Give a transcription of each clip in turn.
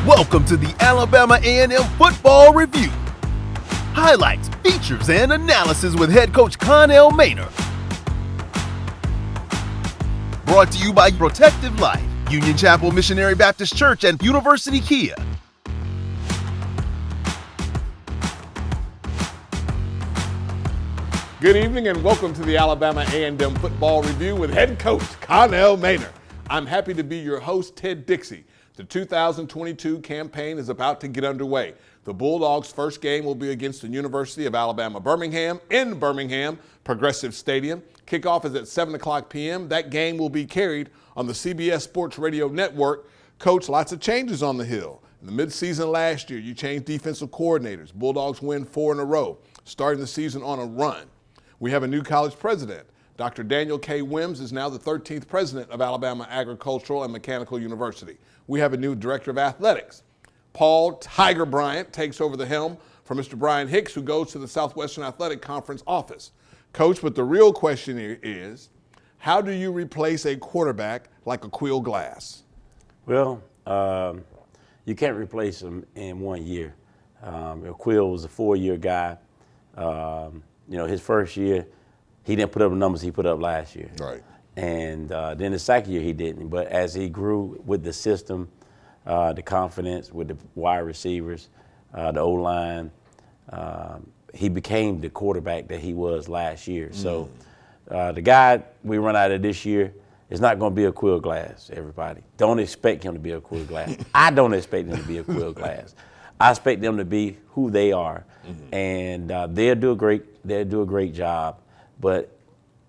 Welcome to the Alabama A&M Football Review. Highlights, features, and analysis with head coach Connell Maynor. Brought to you by Protective Life, Union Chapel Missionary Baptist Church, and University Kia. Good evening and welcome to the Alabama A&M Football Review with head coach Connell Maynor. I'm happy to be your host, Ted Dixie. The 2022 campaign is about to get underway. The Bulldogs' first game will be against the University of Alabama Birmingham in Birmingham, Progressive Stadium. Kickoff is at 7 o'clock p.m. That game will be carried on the CBS Sports Radio Network. Coach, lots of changes on the Hill. In the midseason last year, you changed defensive coordinators. Bulldogs win 4 in a row, starting the season on a run. We have a new college president. Dr. Daniel K. Wims is now the 13th president of Alabama Agricultural and Mechanical University. We have a new director of athletics. Paul Tiger Bryant takes over the helm from Mr. Brian Hicks, who goes to the Southwestern Athletic Conference office. Coach, but the real question here is, how do you replace a quarterback like Aqeel Glass? Well, you can't replace him in 1 year. Aqeel was a 4-year guy. His first year, he didn't put up the numbers he put up last year. Right. And then the second year he didn't. But as he grew with the system, the confidence with the wide receivers, the O-line, he became the quarterback that he was last year. So the guy we run out of this year is not going to be Aqeel Glass, everybody. Don't expect him to be Aqeel Glass. I don't expect him to be Aqeel Glass. I expect them to be who they are. And they'll do a great job. But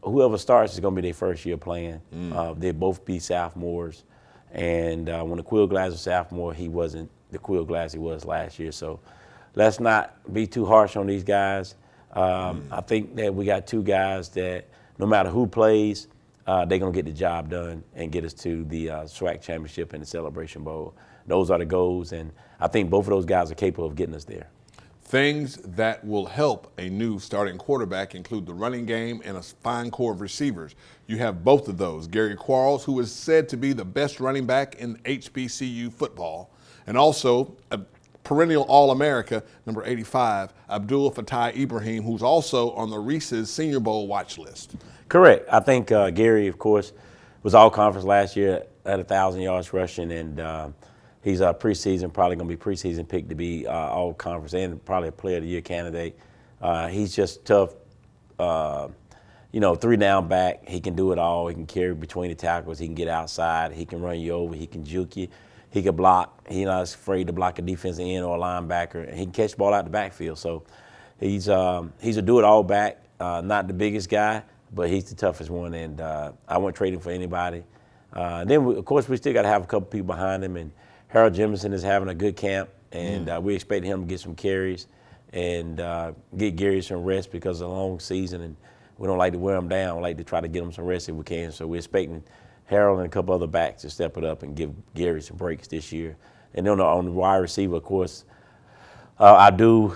whoever starts is going to be their first year playing. They'll both be sophomores. And when Aqeel Glass was sophomore, he wasn't the Aqeel Glass he was last year. So let's not be too harsh on these guys. I think that we got two guys that no matter who plays, they're going to get the job done and get us to the SWAC championship and the Celebration Bowl. Those are the goals, and I think both of those guys are capable of getting us there. Things that will help a new starting quarterback include the running game and a fine core of receivers. You have both of those. Gary Quarles, who is said to be the best running back in HBCU football, and also a perennial All-America, number 85, Abdul Fattah Ibrahim, who's also on the Reese's Senior Bowl watch list. Correct. I think Gary, of course, was all-conference last year at 1,000 yards rushing, and he's a preseason, probably going to be preseason pick to be all-conference and probably a player of the year candidate. He's just tough, 3-down back. He can do it all. He can carry between the tackles. He can get outside. He can run you over. He can juke you. He can block. He's not afraid to block a defensive end or a linebacker. And he can catch the ball out the backfield. So he's a do-it-all back. Not the biggest guy, but he's the toughest one. And I wouldn't trade him for anybody. Of course, we still got to have a couple people behind him. And Harold Jemison is having a good camp, and we expect him to get some carries and get Gary some rest because of a long season, and we don't like to wear him down. We like to try to get him some rest if we can. So we're expecting Harold and a couple other backs to step it up and give Gary some breaks this year. And then on the wide receiver, of course, Abdul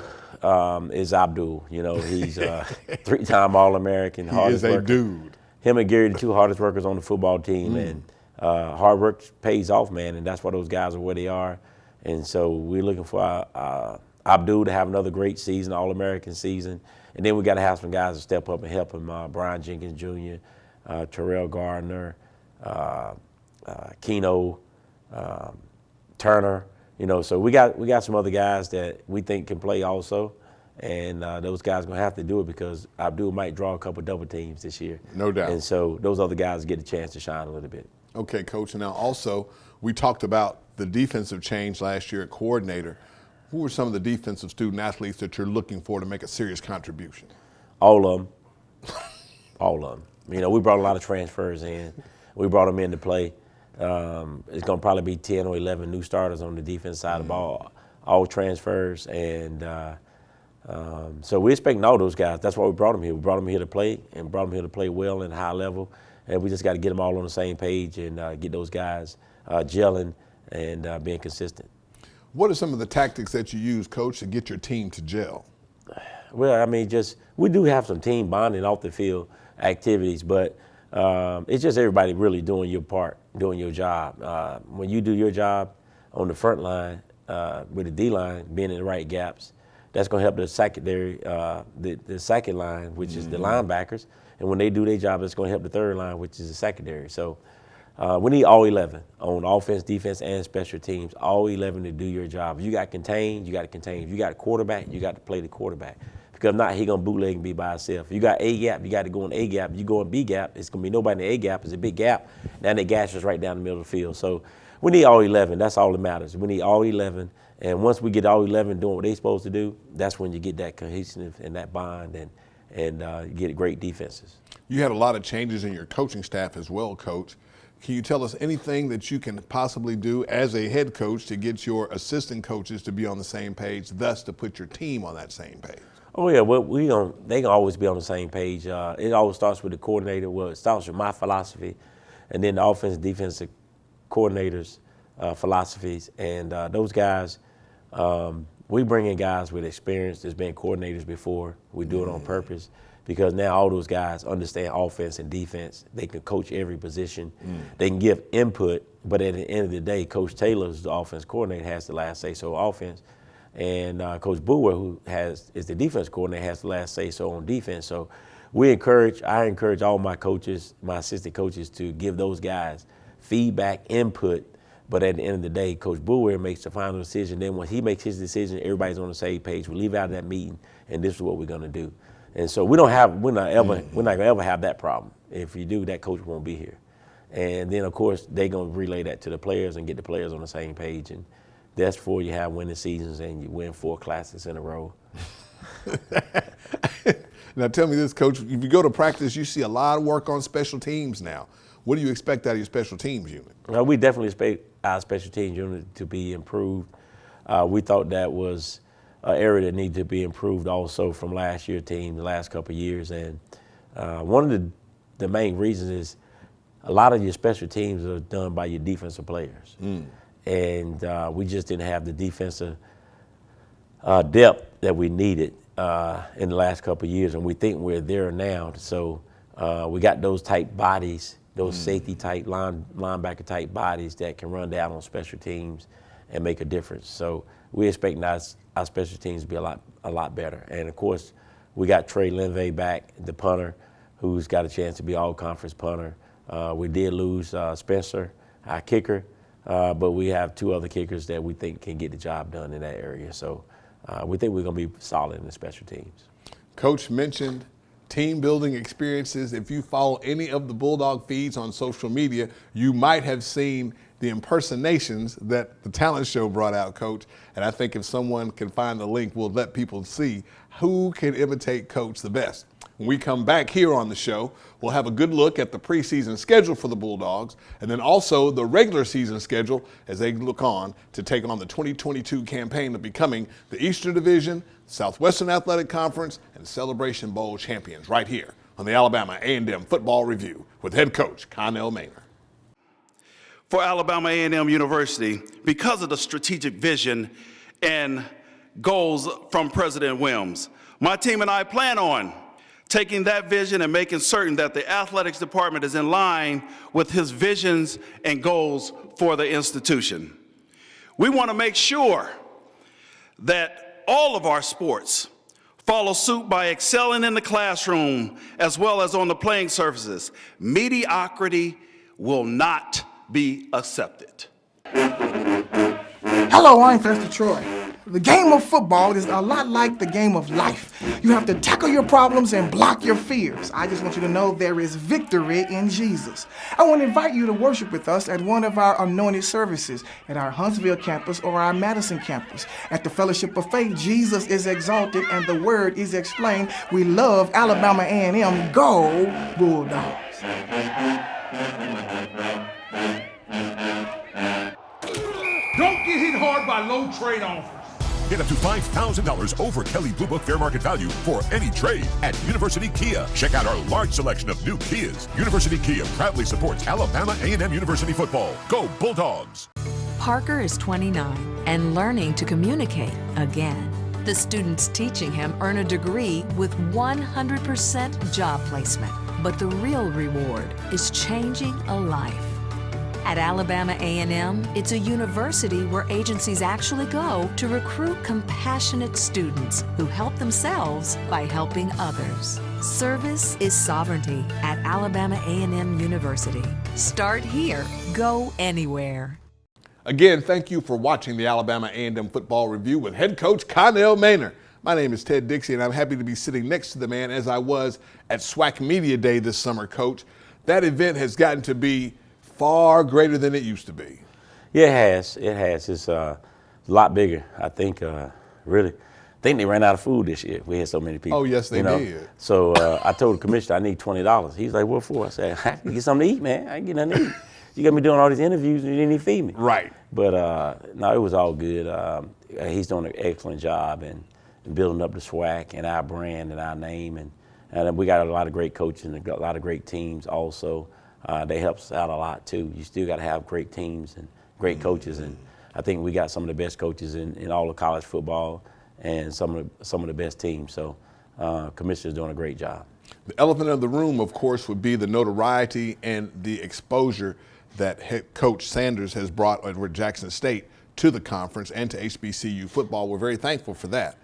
is Abdul. He's a 3-time All-American. He is a dude. Him and Gary, the two hardest workers on the football team, and hard work pays off, man, and that's why those guys are where they are. And so we're looking for Abdul to have another great season, All-American season. And then we got to have some guys to step up and help him, Brian Jenkins Jr., Terrell Gardner, Keno, Turner. So we got some other guys that we think can play also. And those guys are going to have to do it because Abdul might draw a couple double teams this year. No doubt. And so those other guys get a chance to shine a little bit. Okay, Coach. And now also, we talked about the defensive change last year at coordinator. Who are some of the defensive student athletes that you're looking for to make a serious contribution? All of them. All of them. We brought a lot of transfers in. We brought them in to play. It's going to probably be 10 or 11 new starters on the defense side of the ball, all transfers. And so we're expecting all those guys. That's why we brought them here. We brought them here to play and brought them here to play well and high level. And we just got to get them all on the same page and get those guys gelling and being consistent. What are some of the tactics that you use, Coach, to get your team to gel? Well, we do have some team bonding off the field activities, but it's just everybody really doing your part, doing your job. When you do your job, on the front line with the D-line being in the right gaps. That's going to help the secondary, the second line, which is the linebackers. And when they do their job, it's going to help the third line, which is the secondary. So we need all 11 on offense, defense, and special teams, all 11 to do your job. If you got contained, you got to contain. If you got a quarterback, you got to play the quarterback. Because if not, he going to bootleg and be by himself. If you got A gap, you got to go in A gap. If you go in B gap, it's going to be nobody in the A gap. It's a big gap. Now they gash us right down the middle of the field. So we need all 11. That's all that matters. We need all 11. And once we get all 11 doing what they're supposed to do, that's when you get that cohesive and that bond and you get great defenses. You had a lot of changes in your coaching staff as well, Coach. Can you tell us anything that you can possibly do as a head coach to get your assistant coaches to be on the same page, thus to put your team on that same page? Oh yeah, well they can always be on the same page. It always starts with the coordinator. Well, it starts with my philosophy, and then the offense and defensive coordinators' philosophies. And those guys, we bring in guys with experience that's been coordinators before. We do it on purpose because now all those guys understand offense and defense. They can coach every position. They can give input, but at the end of the day, Coach Taylor, who's the offense coordinator, has the last say-so offense. And Coach Brewer, who is the defense coordinator, has the last say-so on defense. So I encourage all my coaches, my assistant coaches, to give those guys feedback, input. But at the end of the day, Coach Brewer makes the final decision. Then when he makes his decision, everybody's on the same page. We leave out of that meeting, and this is what we're going to do. And so we're not gonna ever have that problem. If you do, that coach won't be here. And then of course they're gonna relay that to the players and get the players on the same page. And that's before you have winning seasons and you win 4 classics in a row. Now tell me this, Coach, if you go to practice, you see a lot of work on special teams now. What do you expect out of your special teams unit? We definitely expect our special teams unit to be improved. We thought that was an area that needed to be improved also from last year's team, the last couple of years. And one of the main reasons is a lot of your special teams are done by your defensive players. And we just didn't have the defensive depth that we needed in the last couple of years, and we think we're there now. So we got those type bodies, those safety type, linebacker type bodies that can run down on special teams and make a difference. So we expect our special teams to be a lot better. And of course, we got Trey Linvey back, the punter, who's got a chance to be all-conference punter. We did lose Spencer, our kicker, but we have 2 other kickers that we think can get the job done in that area. So we think we're going to be solid in the special teams. Coach mentioned team building experiences. If you follow any of the Bulldog feeds on social media, you might have seen the impersonations that the talent show brought out, Coach. And I think if someone can find the link, we'll let people see who can imitate Coach the best. When we come back here on the show, we'll have a good look at the preseason schedule for the Bulldogs and then also the regular season schedule as they look on to take on the 2022 campaign of becoming the Eastern Division, Southwestern Athletic Conference, and Celebration Bowl champions right here on the Alabama A&M Football Review with head coach Connell Maynor. For Alabama A&M University, because of the strategic vision and goals from President Williams, my team and I plan on taking that vision and making certain that the athletics department is in line with his visions and goals for the institution. We want to make sure that all of our sports follow suit by excelling in the classroom as well as on the playing surfaces. Mediocrity will not be accepted. Hello, I'm Pastor Troy. The game of football is a lot like the game of life. You have to tackle your problems and block your fears. I just want you to know there is victory in Jesus. I want to invite you to worship with us at one of our anointed services at our Huntsville campus or our Madison campus. At the Fellowship of Faith, Jesus is exalted and the word is explained. We love Alabama A&M. Go Bulldogs. Don't get hit hard by low trade offers. Get up to $5,000 over Kelley Blue Book fair market value for any trade at University Kia. Check out our large selection of new Kias. University Kia proudly supports Alabama A&M University football. Go Bulldogs! Parker is 29 and learning to communicate again. The students teaching him earn a degree with 100% job placement. But the real reward is changing a life. At Alabama A&M, it's a university where agencies actually go to recruit compassionate students who help themselves by helping others. Service is sovereignty at Alabama A&M University. Start here, go anywhere. Again, thank you for watching the Alabama A&M Football Review with head coach Connell Maynor. My name is Ted Dixie, and I'm happy to be sitting next to the man as I was at SWAC Media Day this summer, Coach. That event has gotten to be far greater than it used to be. Yeah, it has. It has. It's a lot bigger. I think, really, I think they ran out of food this year. We had so many people. Oh, yes, they did. So I told the commissioner I need $20. He's like, what for? I said, I can get something to eat, man. I can get nothing to eat. You got me doing all these interviews and you didn't even feed me. Right. But no, it was all good. He's doing an excellent job in building up the SWAC and our brand and our name. And we got a lot of great coaches and a lot of great teams also. They help us out a lot too. You still got to have great teams and great coaches, and I think we got some of the best coaches in all of college football and some of the best teams. So Commissioner's doing a great job. The elephant in the room, of course, would be the notoriety and the exposure that head coach Sanders has brought at Jackson State to the conference and to HBCU football. We're very thankful for that.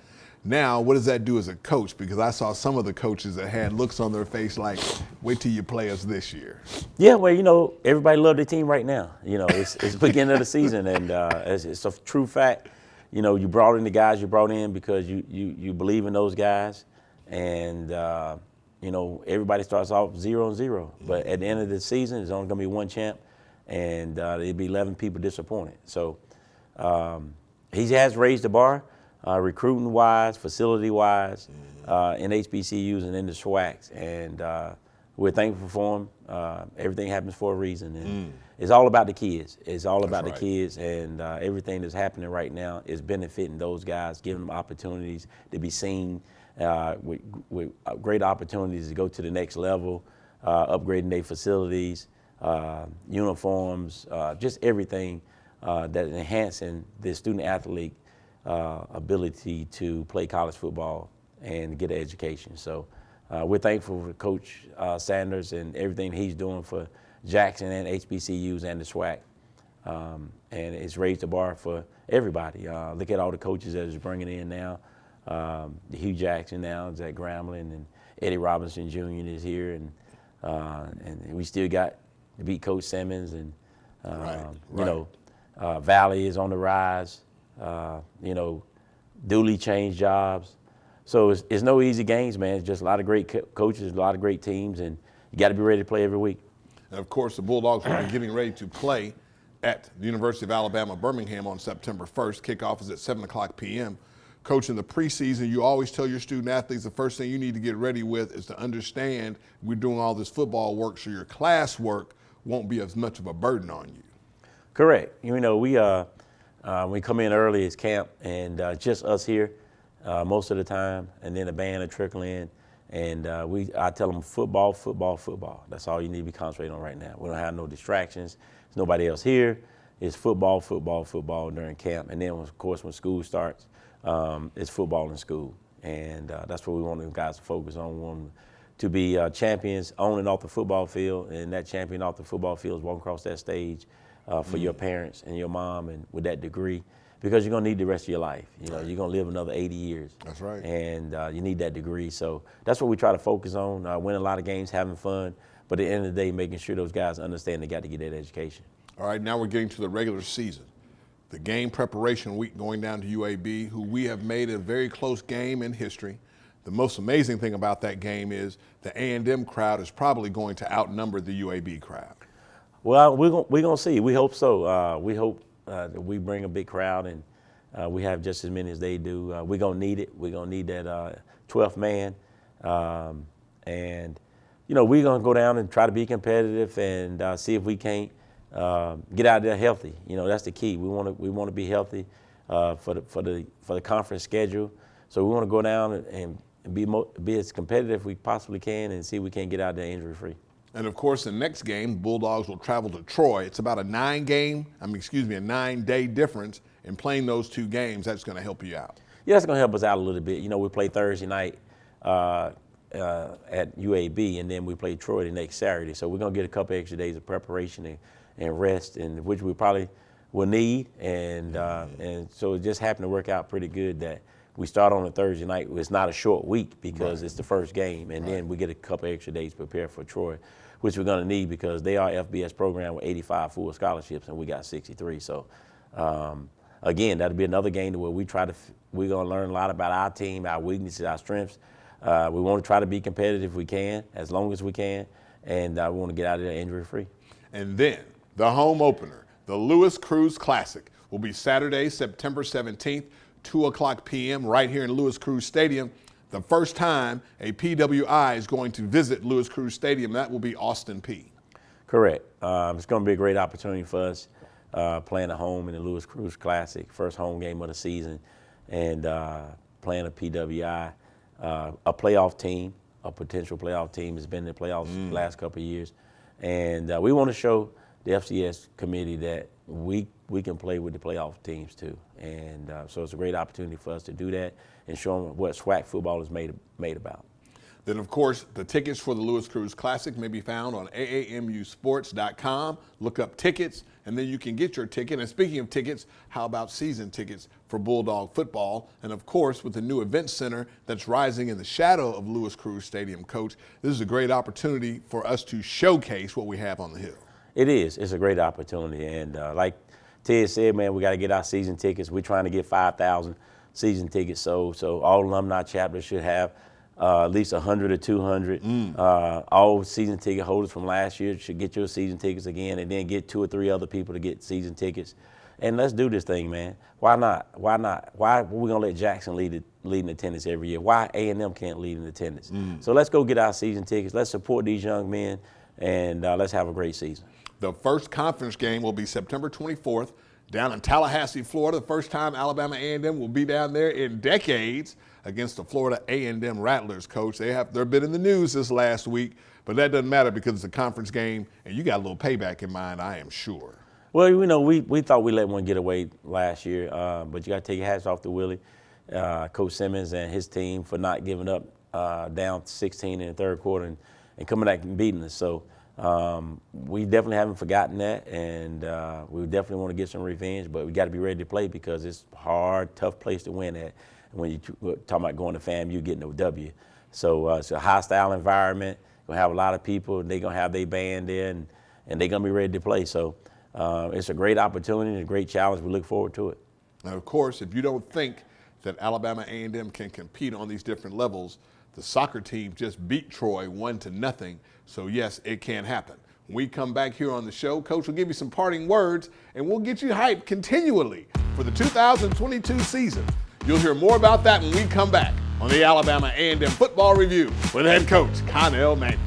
Now, what does that do as a coach? Because I saw some of the coaches that had looks on their face like, wait till you play us this year. Yeah, well, everybody loves their team right now. It's the beginning of the season, and it's a true fact. You brought in the guys you brought in because you believe in those guys, and everybody starts off 0-0. But at the end of the season, there's only going to be one champ, and there'll be 11 people disappointed. So he has raised the bar. Recruiting-wise, facility-wise, in HBCUs and in the SWACs, and we're thankful for him. Everything happens for a reason, and it's all about the kids. It's all about the kids, and everything that's happening right now is benefiting those guys, giving them opportunities to be seen, with great opportunities to go to the next level, upgrading their facilities, uniforms, just everything that is enhancing the student-athlete ability to play college football and get an education. So we're thankful for Coach Sanders and everything he's doing for Jackson and HBCUs and the SWAC. And it's raised the bar for everybody. Look at all the coaches that he's bringing in now. Hugh Jackson now is at Grambling, and Eddie Robinson Jr. is here, and we still got to beat Coach Simmons, and Valley is on the rise. Dooley changed jobs. So it's no easy games, man. It's just a lot of great coaches, a lot of great teams, and you got to be ready to play every week. And of course, the Bulldogs will be getting ready to play at the University of Alabama, Birmingham on September 1st. Kickoff is at 7:00 p.m. Coach, in the preseason, you always tell your student athletes the first thing you need to get ready with is to understand we're doing all this football work so your class work won't be as much of a burden on you. Correct. We come in early as camp, and just us here most of the time, and then the band will trickle in, and I tell them football, football, football. That's all you need to be concentrating on right now. We don't have no distractions. There's nobody else here. It's football, football, football during camp, and then of course when school starts, it's football in school, and that's what we want the guys to focus on. We want them to be champions on and off the football field, and that champion off the football field is walking across that stage for your parents and your mom, and with that degree, because you're gonna need the rest of your life. You're gonna live another 80 years. That's right. And you need that degree. So that's what we try to focus on, winning a lot of games, having fun, but at the end of the day, making sure those guys understand they got to get that education. All right, now we're getting to the regular season. The game preparation week going down to UAB, who we have made a very close game in history. The most amazing thing about that game is the A&M crowd is probably going to outnumber the UAB crowd. Well, we're gonna see. We hope so. We hope that we bring a big crowd, and we have just as many as they do. We're gonna need it. We're gonna need that 12th man, and we're gonna go down and try to be competitive and see if we can't get out there healthy. That's the key. We want to be healthy for the conference schedule. So we want to go down and be as competitive as we possibly can and see if we can get out there injury free. And of course, the next game, the Bulldogs will travel to Troy. It's about a 9-day difference in playing those two games. That's going to help you out. Yeah, that's going to help us out a little bit. We play Thursday night at UAB, and then we play Troy the next Saturday. So we're going to get a couple extra days of preparation and rest, and which we probably will need. And so it just happened to work out pretty good that we start on a Thursday night. It's not a short week because it's the first game, and then we get a couple extra days to prepare for Troy, which we're going to need because they are FBS program with 85 full scholarships, and we got 63. So again, that'll be another game where we're going to learn a lot about our team, our weaknesses, our strengths. We want to try to be competitive if we can, as long as we can, and we want to get out of there injury-free. And then the home opener, the Lewis Cruz Classic, will be Saturday, September 17th, 2:00 p.m. right here in Lewis Cruz Stadium. The first time a PWI is going to visit Lewis Cruz Stadium, that will be Austin Peay. Correct. It's going to be a great opportunity for us playing at home in the Lewis Cruz Classic, first home game of the season, and playing a PWI, a playoff team, a potential playoff team has been in the playoffs the last couple of years. And we want to show the FCS committee that we can play with the playoff teams too. And so it's a great opportunity for us to do that and show them what SWAC football is made about. Then, of course, the tickets for the Lewis Cruz Classic may be found on AAMUsports.com. Look up tickets, and then you can get your ticket. And speaking of tickets, how about season tickets for Bulldog football? And, of course, with the new event center that's rising in the shadow of Lewis Cruz Stadium, Coach, this is a great opportunity for us to showcase what we have on the Hill. It is. It's a great opportunity. And like Ted said, man, we got to get our season tickets. We're trying to get 5,000 season tickets sold. So all alumni chapters should have at least 100 or 200. All season ticket holders from last year should get your season tickets again, and then get 2 or 3 other people to get season tickets. And let's do this thing, man. Why not? Why not? Why are we going to let Jackson lead in attendance every year? Why A&M can't lead in attendance? So let's go get our season tickets. Let's support these young men, and let's have a great season. The first conference game will be September 24th down in Tallahassee, Florida. The first time Alabama A&M will be down there in decades against the Florida A&M Rattlers, Coach. They've been in the news this last week, but that doesn't matter because it's a conference game, and you got a little payback in mind, I am sure. Well, you know, we thought we let one get away last year, but you got to take your hats off to Willie, Coach Simmons and his team for not giving up down 16 in the third quarter and coming back and beating us. So we definitely haven't forgotten that, and we definitely want to get some revenge, but we got to be ready to play because it's a hard, tough place to win at. When you're talking about going to FAMU, getting a W. So it's a hostile environment. We're going to have a lot of people, and they're going to have their band there, and they're going to be ready to play. So it's a great opportunity and a great challenge. We look forward to it. Now, of course, if you don't think that Alabama A&M can compete on these different levels, the soccer team just beat Troy 1-0. So, yes, it can happen. When we come back here on the show, Coach will give you some parting words, and we'll get you hyped continually for the 2022 season. You'll hear more about that when we come back on the Alabama A&M Football Review with head coach Connell Manning.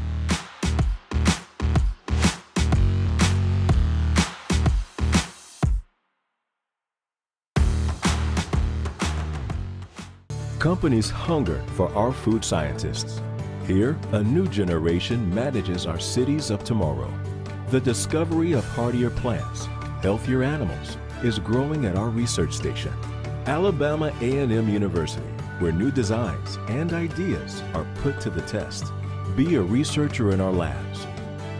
Companies hunger for our food scientists. Here, a new generation manages our cities of tomorrow. The discovery of hardier plants, healthier animals, is growing at our research station, Alabama A&M University, where new designs and ideas are put to the test. Be a researcher in our labs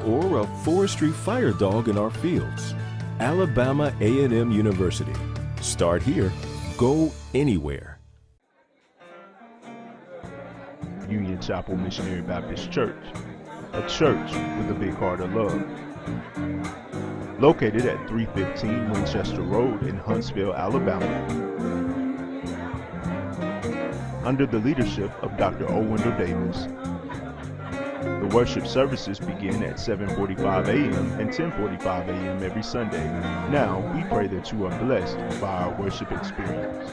or a forestry fire dog in our fields. Alabama A&M University. Start here, go anywhere. Union Chapel Missionary Baptist Church, a church with a big heart of love. Located at 315 Winchester Road in Huntsville, Alabama. Under the leadership of Dr. O. Wendell Davis. The worship services begin at 7:45 a.m. and 10:45 a.m. every Sunday. Now, we pray that you are blessed by our worship experience.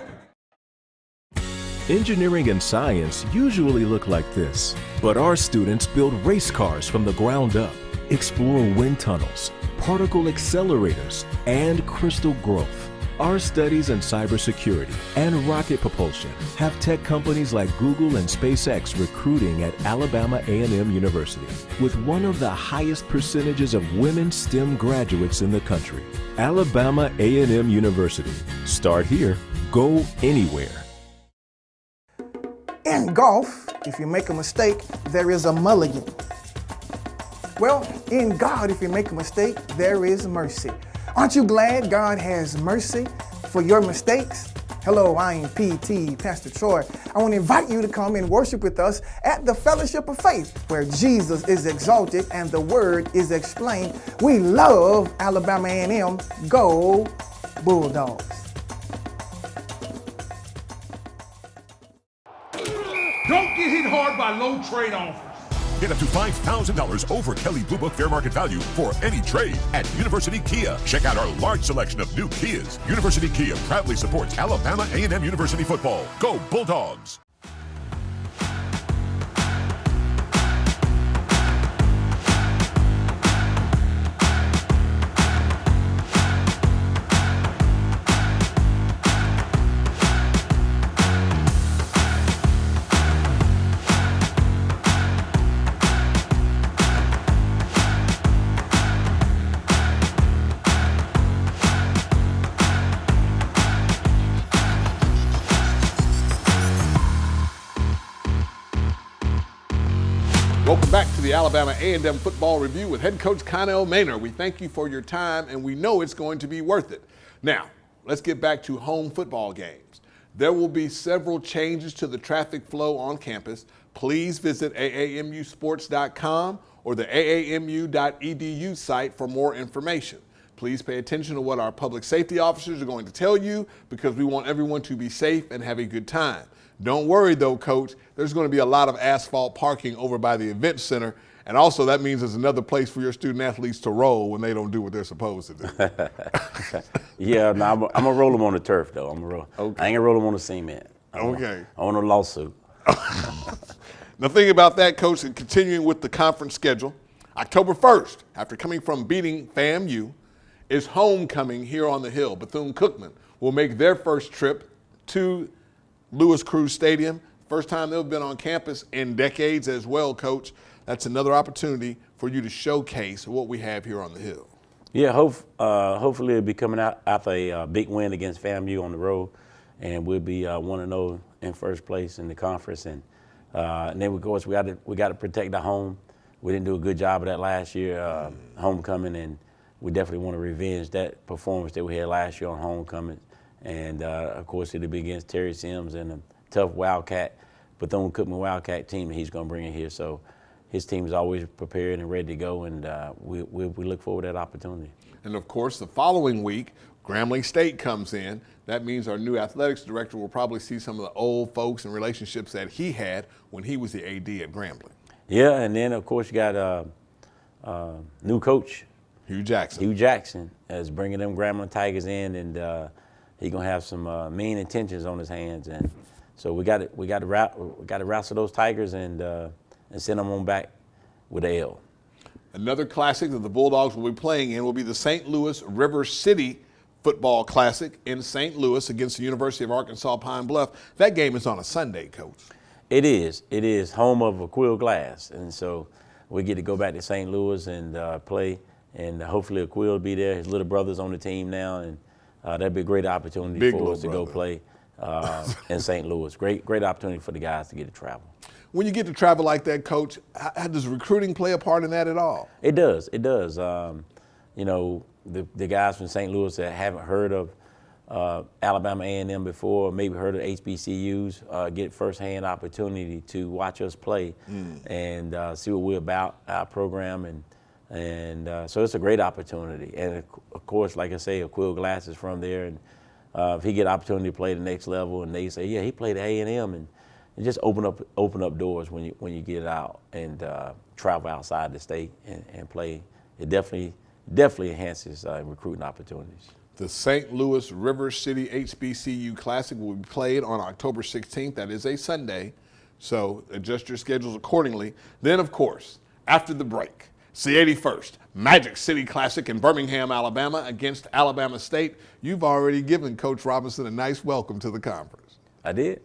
Engineering and science usually look like this, but our students build race cars from the ground up, explore wind tunnels, particle accelerators, and crystal growth. Our studies in cybersecurity and rocket propulsion have tech companies like Google and SpaceX recruiting at Alabama A&M University, with one of the highest percentages of women STEM graduates in the country. Alabama A&M University. Start here, go anywhere. In golf, if you make a mistake, there is a mulligan. Well, in God, if you make a mistake, there is mercy. Aren't you glad God has mercy for your mistakes? Hello, I am PT, Pastor Troy. I want to invite you to come and worship with us at the Fellowship of Faith, where Jesus is exalted and the Word is explained. We love Alabama A&M. Go Bulldogs. Don't get hit hard by low trade offers. Get up to $5,000 over Kelly Blue Book fair market value for any trade at University Kia. Check out our large selection of new Kias. University Kia proudly supports Alabama A&M University football. Go Bulldogs! Welcome back to the Alabama A&M Football Review with head coach Connell Maynor. We thank you for your time, and we know it's going to be worth it. Now, let's get back to home football games. There will be several changes to the traffic flow on campus. Please visit AAMUsports.com or the AAMU.edu site for more information. Please pay attention to what our public safety officers are going to tell you, because we want everyone to be safe and have a good time. Don't worry though, Coach, there's going to be a lot of asphalt parking over by the event center, and also that means there's another place for your student athletes to roll when they don't do what they're supposed to do. Yeah, no, I'm gonna roll them on the turf though. Okay. I ain't gonna roll them on the cement. I want a lawsuit. Now think about that, Coach, and continuing with the conference schedule. October 1st, after coming from beating FAMU, is homecoming here on the Hill. Bethune-Cookman will make their first trip to Lewis Cruz Stadium. First time they've been on campus in decades as well, Coach. That's another opportunity for you to showcase what we have here on the Hill. Yeah, hopefully it'll be coming out after a big win against FAMU on the road, and we'll be 1-0 in first place in the conference. And then, of course, we got to protect our home. We didn't do a good job of that last year, homecoming, and we definitely want to revenge that performance that we had last year on homecoming. And, of course, it'll be against Terry Sims and a tough Wildcat, Bethune-Cookman Wildcat team that he's going to bring in here. So his team is always prepared and ready to go, and we look forward to that opportunity. And, of course, the following week, Grambling State comes in. That means our new athletics director will probably see some of the old folks and relationships that he had when he was the AD at Grambling. Yeah, and then, of course, you got new coach. Hugh Jackson is bringing them Grambling Tigers in, and he's gonna have some mean intentions on his hands, and so we got to wrestle those Tigers and send them on back with a L. Another classic that the Bulldogs will be playing in will be the St. Louis River City Football Classic in St. Louis against the University of Arkansas Pine Bluff. That game is on a Sunday, Coach. It is home of Aquill Glass, and so we get to go back to St. Louis and play. And hopefully Aquill will be there. His little brother's on the team now, and that'd be a great opportunity for us to go play in St. Louis. Great opportunity for the guys to get to travel. When you get to travel like that, Coach, how does recruiting play a part in that at all? It does. You know, the guys from St. Louis that haven't heard of Alabama A&M before, maybe heard of HBCUs, get firsthand opportunity to watch us play and see what we're about, our program, and so it's a great opportunity. And of course, like I say, Aquill Glass is from there, and if he get opportunity to play the next level, and they say, yeah, he played at A&M, and it just open up doors when you get out and travel outside the state and play. It definitely enhances recruiting opportunities. The St. Louis River City HBCU Classic will be played on October 16th. That is a Sunday, so adjust your schedules accordingly. Then, of course, after the break, it's the 81st Magic City Classic in Birmingham, Alabama against Alabama State. You've already given Coach Robinson a nice welcome to the conference. I did.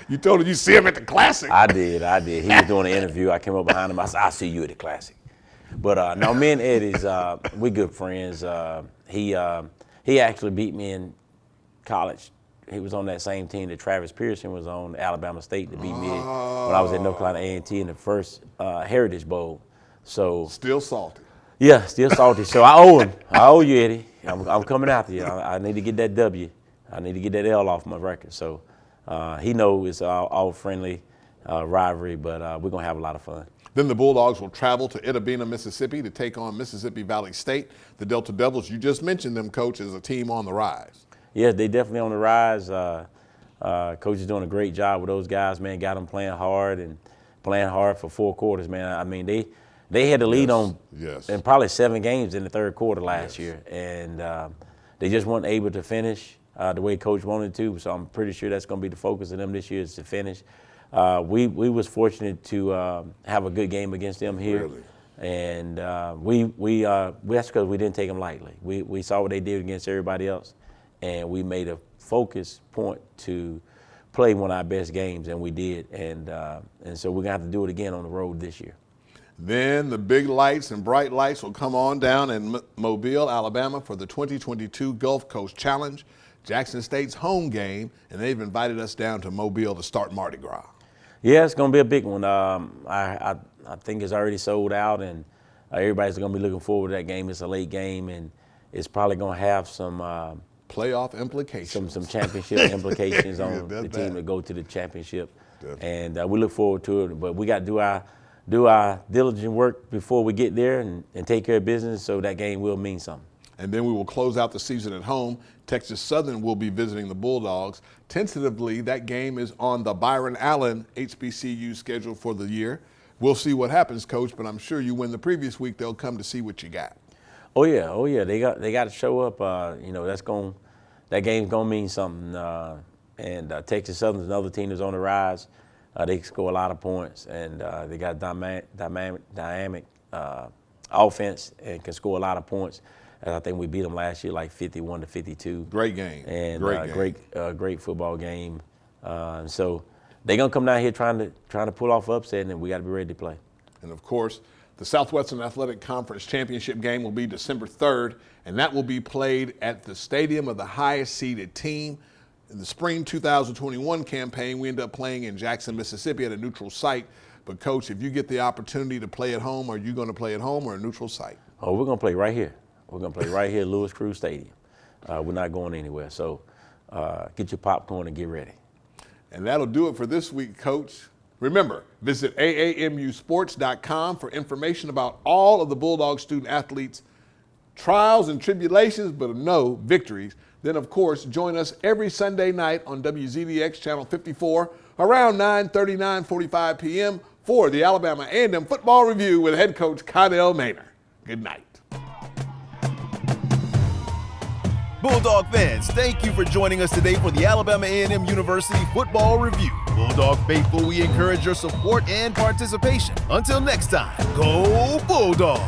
You told him you see him at the Classic. I did. He was doing an interview. I came up behind him. I said, I'll see you at the Classic. But no, me and Eddie's, we're good friends. He actually beat me in college. He was on that same team that Travis Pearson was on, Alabama State, to beat me when I was at North Carolina A&T in the first Heritage Bowl. So Still salty. yeah, still salty. So I owe him. I owe you, Eddie. I'm coming after you. I need to get that W. I need to get that L off my record. So he knows it's all friendly rivalry, but we're going to have a lot of fun. Then the Bulldogs will travel to Itta, Mississippi to take on Mississippi Valley State. The Delta Devils, you just mentioned them, Coach, as a team on the rise. Yeah, they definitely on the rise. Coach is doing a great job with those guys, man. Got them playing hard for 4 quarters, man. I mean, they had the lead in probably 7 games in the third quarter last year, and they just weren't able to finish the way Coach wanted to. So I'm pretty sure that's going to be the focus of them this year is to finish. We was fortunate to have a good game against them here, Really? and that's because we didn't take them lightly. We saw what they did against everybody else, and we made a focus point to play one of our best games, and we did. And so we're gonna have to do it again on the road this year. Then the big lights and bright lights will come on down in Mobile, Alabama for the 2022 Gulf Coast Challenge, Jackson State's home game, and they've invited us down to Mobile to start Mardi Gras. Yeah, it's gonna be a big one. I think it's already sold out, and everybody's gonna be looking forward to that game. It's a late game, and it's probably gonna have some playoff implications, some championship implications on the team that go to the championship. And we look forward to it. But we got to do our diligent work before we get there and take care of business, so that game will mean something. And then we will close out the season at home. Texas Southern will be visiting the Bulldogs. Tentatively, that game is on the Byron Allen HBCU schedule for the year. We'll see what happens, Coach, but I'm sure you win the previous week, they'll come to see what you got. Oh yeah, they got to show up. That game's gonna mean something. And Texas Southern's another team that's on the rise. They can score a lot of points, and they got dynamic offense and can score a lot of points. And I think we beat them last year like 51-52. Great game. And great football game. So they're gonna come down here trying to pull off upset, and we got to be ready to play. And of course, the Southwestern Athletic Conference Championship game will be December 3rd, and that will be played at the stadium of the highest seeded team. In the spring 2021 campaign, we ended up playing in Jackson, Mississippi at a neutral site. But Coach, if you get the opportunity to play at home, are you going to play at home or a neutral site? Oh, we're going to play right here. We're going to play right here at Lewis Crew Stadium. We're not going anywhere. So get your popcorn and get ready. And that'll do it for this week, Coach. Remember, visit AAMUsports.com for information about all of the Bulldog student athletes' trials and tribulations, but no victories. Then, of course, join us every Sunday night on WZDX Channel 54 around 9:30, 9:45 p.m. for the Alabama A&M Football Review with head coach Connell Maynor. Good night. Bulldog fans, thank you for joining us today for the Alabama A&M University Football Review. Bulldog faithful, we encourage your support and participation. Until next time, go Bulldogs!